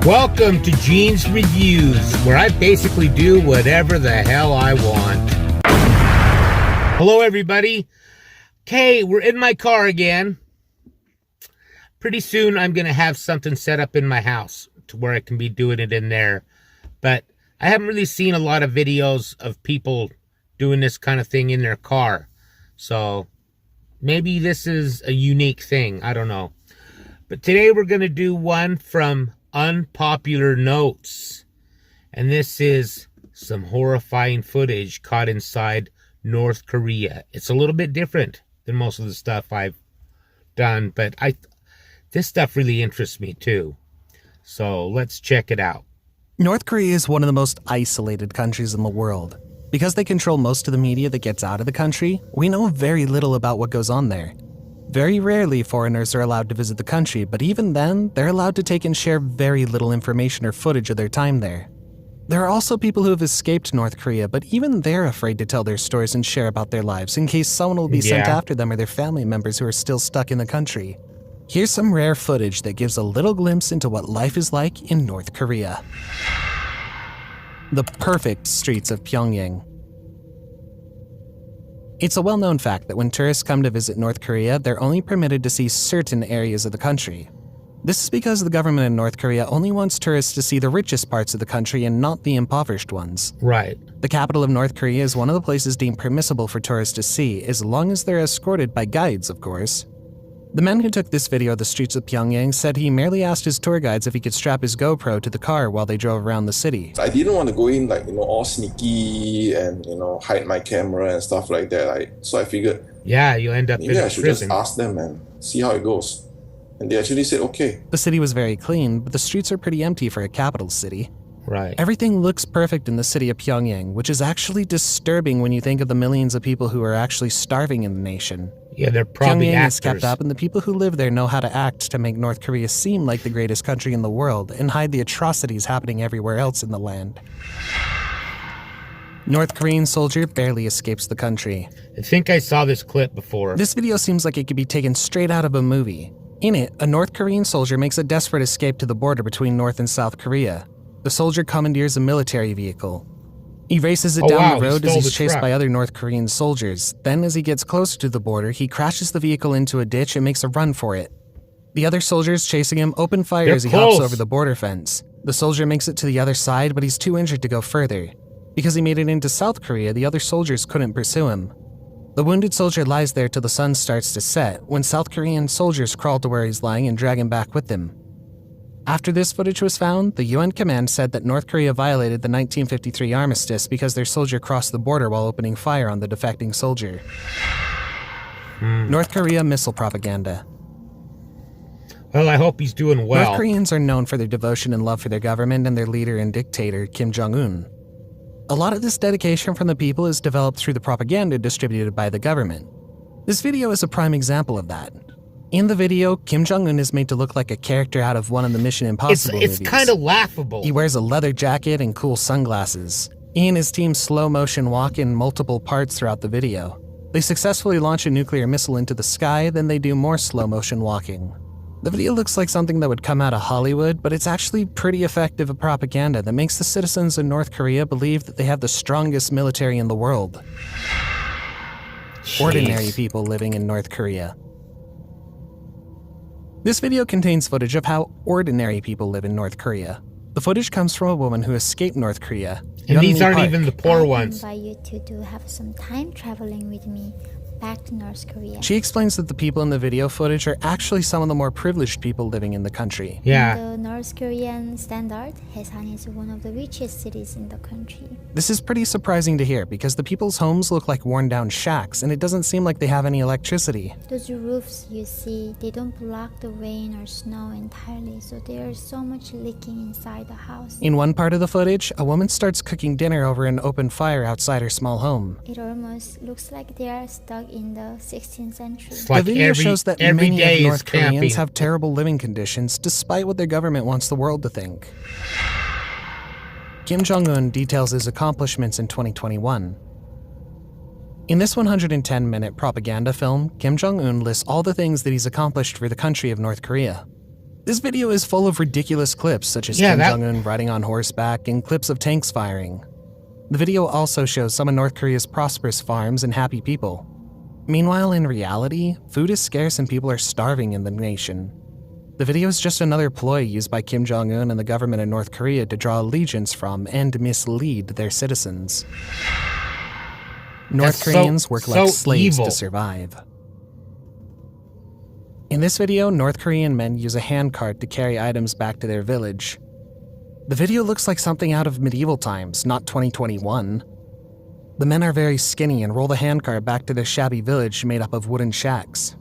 Welcome to Gene's Reviews, where I basically do whatever the hell I want. Hello, everybody. Okay, we're in my car again. Pretty soon, I'm going to have something set up in my house to where I can be doing it in there. But I haven't really seen a lot of videos of people doing this kind of thing in their car. So maybe this is a unique thing. I don't know. But today we're going to do one from Unpopular Notes. And this is some horrifying footage caught inside North Korea. It's a little bit different than most of the stuff I've done, but this stuff really interests me too. So let's check it out. North Korea is one of the most isolated countries in the world. Because they control most of the media that gets out of the country, we know very little about what goes on there. Very rarely foreigners are allowed to visit the country, but even then, they're allowed to take and share very little information or footage of their time there. There are also people who have escaped North Korea, but even they're afraid to tell their stories and share about their lives in case someone will be sent after them or their family members who are still stuck in the country. Here's some rare footage that gives a little glimpse into what life is like in North Korea. The perfect streets of Pyongyang. It's a well-known fact that when tourists come to visit North Korea, they're only permitted to see certain areas of the country. This is because the government in North Korea only wants tourists to see the richest parts of the country and not the impoverished ones. Right. The capital of North Korea is one of the places deemed permissible for tourists to see, as long as they're escorted by guides, of course. The man who took this video of the streets of Pyongyang said he merely asked his tour guides if he could strap his GoPro to the car while they drove around the city. I didn't want to go in all sneaky and, hide my camera and stuff like that. So I figured, yeah, you end up maybe in I should prison. just ask them and see how it goes. And they actually said, okay. The city was very clean, but the streets are pretty empty for a capital city. Right. Everything looks perfect in the city of Pyongyang, which is actually disturbing when you think of the millions of people who are actually starving in the nation. Yeah, they're probably Pyongyang actors. is kept up, and the people who live there know how to act to make North Korea seem like the greatest country in the world and hide the atrocities happening everywhere else in the land. North Korean soldier barely escapes the country. I think I saw this clip before. This video seems like it could be taken straight out of a movie. In it, a North Korean soldier makes a desperate escape to the border between North and South Korea. The soldier commandeers a military vehicle. He races it down the road as he's chased by other North Korean soldiers. Then, as he gets closer to the border, he crashes the vehicle into a ditch and makes a run for it. The other soldiers chasing him open fire as he hops over the border fence. The soldier makes it to the other side, but he's too injured to go further. Because he made it into South Korea, the other soldiers couldn't pursue him. The wounded soldier lies there till the sun starts to set, when South Korean soldiers crawl to where he's lying and drag him back with them. After this footage was found, the UN command said that North Korea violated the 1953 armistice because their soldier crossed the border while opening fire on the defecting soldier. North Korea missile propaganda. Well, I hope he's doing well. North Koreans are known for their devotion and love for their government and their leader and dictator, Kim Jong-un. A lot of this dedication from the people is developed through the propaganda distributed by the government. This video is a prime example of that. In the video, Kim Jong-un is made to look like a character out of one of the Mission Impossible movies. It's kind of laughable. He wears a leather jacket and cool sunglasses. He and his team slow motion walk in multiple parts throughout the video. They successfully launch a nuclear missile into the sky, then they do more slow motion walking. The video looks like something that would come out of Hollywood, but it's actually pretty effective propaganda that makes the citizens in North Korea believe that they have the strongest military in the world. Jeez. Ordinary people living in North Korea. This video contains footage of how ordinary people live in North Korea. The footage comes from a woman who escaped North Korea. And these aren't even the poor ones. I invite you to have some time traveling with me back to North Korea. She explains that the people in the video footage are actually some of the more privileged people living in the country. Yeah. In the North Korean standard, Daesan is one of the richest cities in the country. This is pretty surprising to hear because the people's homes look like worn down shacks and it doesn't seem like they have any electricity. Those roofs you see, they don't block the rain or snow entirely, so there's so much leaking inside the house. In one part of the footage, a woman starts cooking dinner over an open fire outside her small home. It almost looks like they are stuck in the 16th century. Like the video shows that every many day of North camping. Koreans have terrible living conditions despite what their government wants the world to think. Kim Jong-un details his accomplishments in 2021. In this 110-minute propaganda film, Kim Jong-un lists all the things that he's accomplished for the country of North Korea. This video is full of ridiculous clips, such as Yeah, Kim Jong-un riding on horseback and clips of tanks firing. The video also shows some of North Korea's prosperous farms and happy people. Meanwhile, in reality, food is scarce and people are starving in the nation. The video is just another ploy used by Kim Jong-un and the government of North Korea to draw allegiance from and mislead their citizens. North Koreans work like slaves to survive. In this video, North Korean men use a handcart to carry items back to their village. The video looks like something out of medieval times, not 2021. The men are very skinny and roll the handcart back to their shabby village made up of wooden shacks.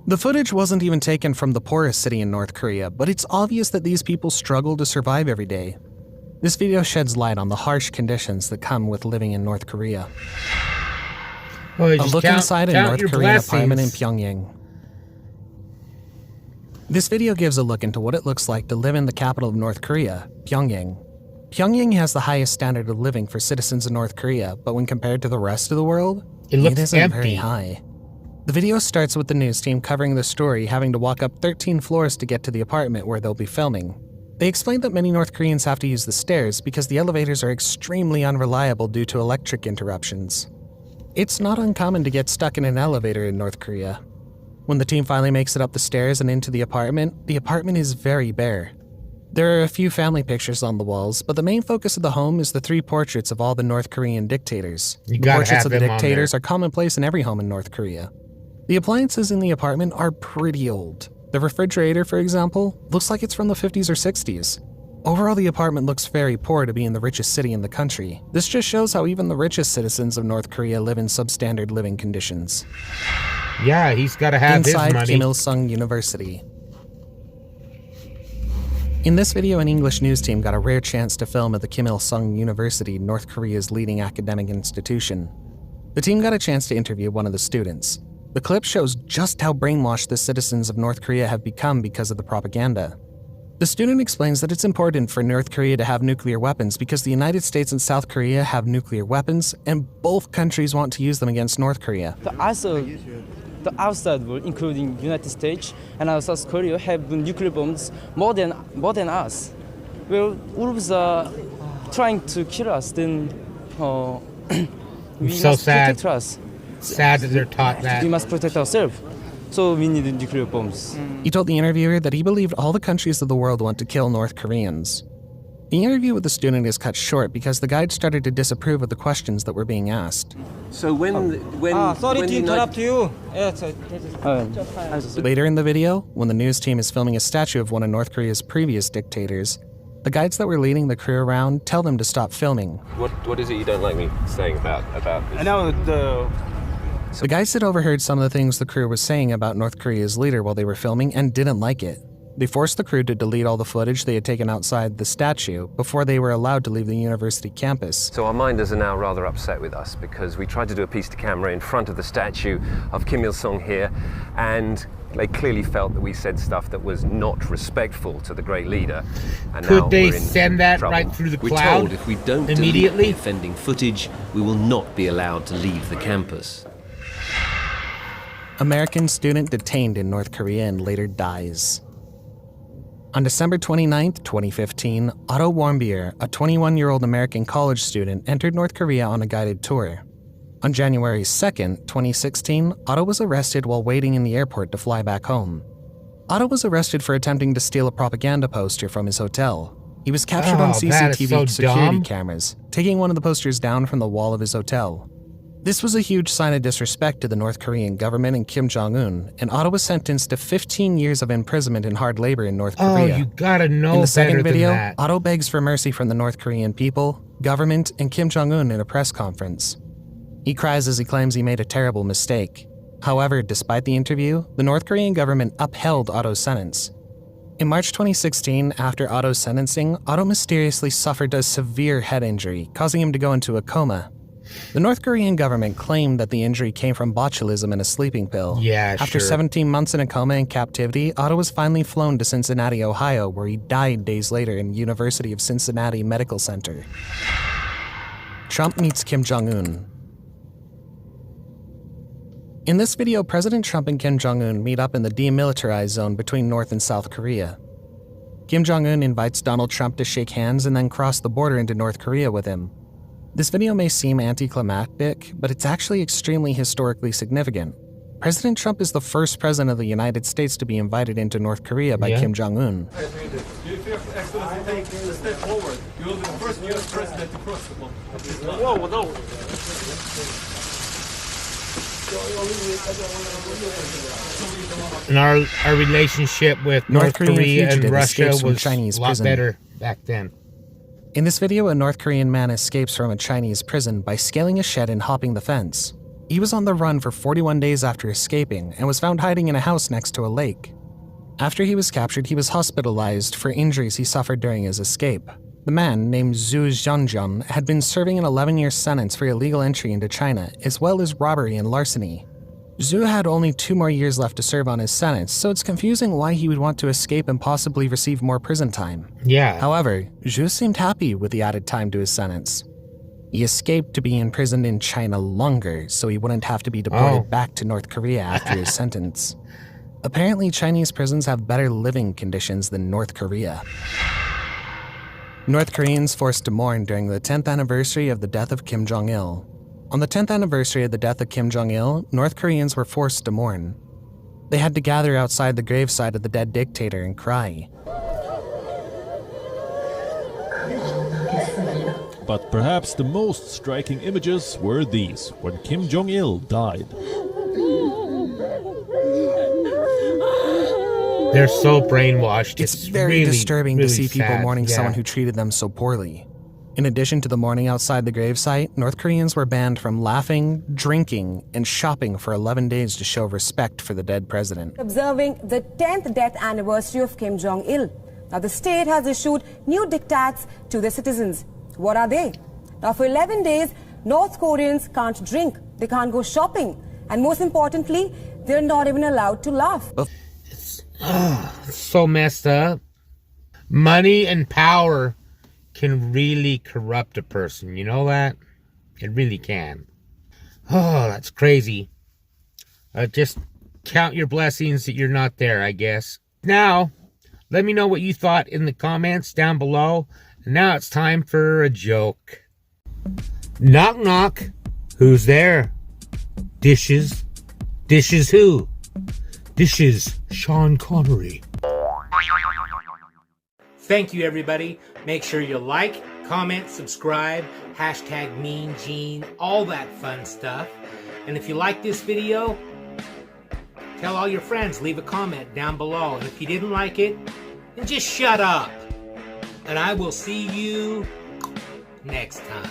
The footage wasn't even taken from the poorest city in North Korea, but it's obvious that these people struggle to survive every day. This video sheds light on the harsh conditions that come with living in North Korea. Well, A look inside a North Korean apartment in Pyongyang. This video gives a look into what it looks like to live in the capital of North Korea, Pyongyang. Pyongyang has the highest standard of living for citizens of North Korea, but when compared to the rest of the world, it isn't empty. very high. The video starts with the news team covering the story having to walk up 13 floors to get to the apartment where they'll be filming. They explain that many North Koreans have to use the stairs because the elevators are extremely unreliable due to electric interruptions. It's not uncommon to get stuck in an elevator in North Korea. When the team finally makes it up the stairs and into the apartment is very bare. There are a few family pictures on the walls, but the main focus of the home is the 3 portraits of all the North Korean dictators. The portraits of the dictators are commonplace in every home in North Korea. The appliances in the apartment are pretty old. The refrigerator, for example, looks like it's from the 50s or 60s. Overall, the apartment looks very poor to be in the richest city in the country. This just shows how even the richest citizens of North Korea live in substandard living conditions. Yeah, he's got to have Inside his money. Kim Il-sung University. In this video, an English news team got a rare chance to film at the Kim Il-sung University, North Korea's leading academic institution. The team got a chance to interview one of the students. The clip shows just how brainwashed the citizens of North Korea have become because of the propaganda. The student explains that it's important for North Korea to have nuclear weapons because the United States and South Korea have nuclear weapons, and both countries want to use them against North Korea. The outside world, including United States and South Korea, have nuclear bombs more than us. Well, all of us trying to kill us. Then we so must sad. protect us. Sad that they're taught that. We must protect ourselves. So we need nuclear bombs. He told the interviewer that he believed all the countries of the world want to kill North Koreans. The interview with the student is cut short because the guide started to disapprove of the questions that were being asked. So Sorry to interrupt you. Later in the video, when the news team is filming a statue of one of North Korea's previous dictators, the guides that were leading the crew around tell them to stop filming. What is it you don't like me saying about this? I know The guides had overheard some of the things the crew was saying about North Korea's leader while they were filming and didn't like it. They forced the crew to delete all the footage they had taken outside the statue before they were allowed to leave the university campus. So our minders are now rather upset with us because we tried to do a piece to camera in front of the statue of Kim Il-sung here, and they clearly felt that we said stuff that was not respectful to the great leader. And Could now they we're in send that trouble. right through the We're cloud told if we don't immediately? delete the offending footage, we will not be allowed to leave the campus. American student detained in North Korea and later dies. On December 29, 2015, Otto Warmbier, a 21-year-old American college student, entered North Korea on a guided tour. On January 2, 2016, Otto was arrested while waiting in the airport to fly back home. Otto was arrested for attempting to steal a propaganda poster from his hotel. He was captured on that is so CCTV security dumb. cameras, taking one of the posters down from the wall of his hotel. This was a huge sign of disrespect to the North Korean government and Kim Jong-un, and Otto was sentenced to 15 years of imprisonment and hard labor in North Korea. Oh, you gotta know In the better second than video, that. Otto begs for mercy from the North Korean people, government, and Kim Jong-un in a press conference. He cries as he claims he made a terrible mistake. However, despite the interview, the North Korean government upheld Otto's sentence. In March 2016, after Otto's sentencing, Otto mysteriously suffered a severe head injury, causing him to go into a coma. The North Korean government claimed that the injury came from botulism and a sleeping pill. Yeah, After sure. 17 months in a coma and captivity, Otto was finally flown to Cincinnati, Ohio, where he died days later in University of Cincinnati Medical Center. Trump meets Kim Jong-un. In this video, President Trump and Kim Jong-un meet up in the demilitarized zone between North and South Korea. Kim Jong-un invites Donald Trump to shake hands and then cross the border into North Korea with him. This video may seem anticlimactic, but it's actually extremely historically significant. President Trump is the first president of the United States to be invited into North Korea by Kim Jong-un. If Your Excellency takes a step forward, you will be the first U.S. president to cross the border. Whoa, no. And our relationship with North Korea and Russia was Chinese a lot prison. better back then. In this video, a North Korean man escapes from a Chinese prison by scaling a shed and hopping the fence. He was on the run for 41 days after escaping and was found hiding in a house next to a lake. After he was captured, he was hospitalized for injuries he suffered during his escape. The man, named Zhu Zhangjian, had been serving an 11-year sentence for illegal entry into China, as well as robbery and larceny. Zhu had only 2 more years left to serve on his sentence, so it's confusing why he would want to escape and possibly receive more prison time. Yeah. However, Zhu seemed happy with the added time to his sentence. He escaped to be imprisoned in China longer, so he wouldn't have to be deported back to North Korea after his sentence. Apparently, Chinese prisons have better living conditions than North Korea. North Koreans forced to mourn during the 10th anniversary of the death of Kim Jong-il. On the 10th anniversary of the death of Kim Jong-il, North Koreans were forced to mourn. They had to gather outside the graveside of the dead dictator and cry. But perhaps the most striking images were these, when Kim Jong-il died. They're so brainwashed. It's very really, disturbing really to see people sad. mourning someone who treated them so poorly. In addition to the mourning outside the gravesite, North Koreans were banned from laughing, drinking, and shopping for 11 days to show respect for the dead president. Observing the 10th death anniversary of Kim Jong-il. Now the state has issued new diktats to the citizens. What are they? Now for 11 days, North Koreans can't drink, they can't go shopping, and most importantly, they're not even allowed to laugh. It's so messed up. Money and power can really corrupt a person. You know that? It really can. Oh, that's crazy. Just count your blessings that you're not there, I guess. Now, let me know what you thought in the comments down below. And now it's time for a joke. Knock, knock. Who's there? Dishes. Dishes who? Dishes Sean Connery. Thank you, everybody. Make sure you like, comment, subscribe, hashtag Mean Gene, all that fun stuff. And if you like this video, tell all your friends, leave a comment down below. And if you didn't like it, then just shut up. And I will see you next time.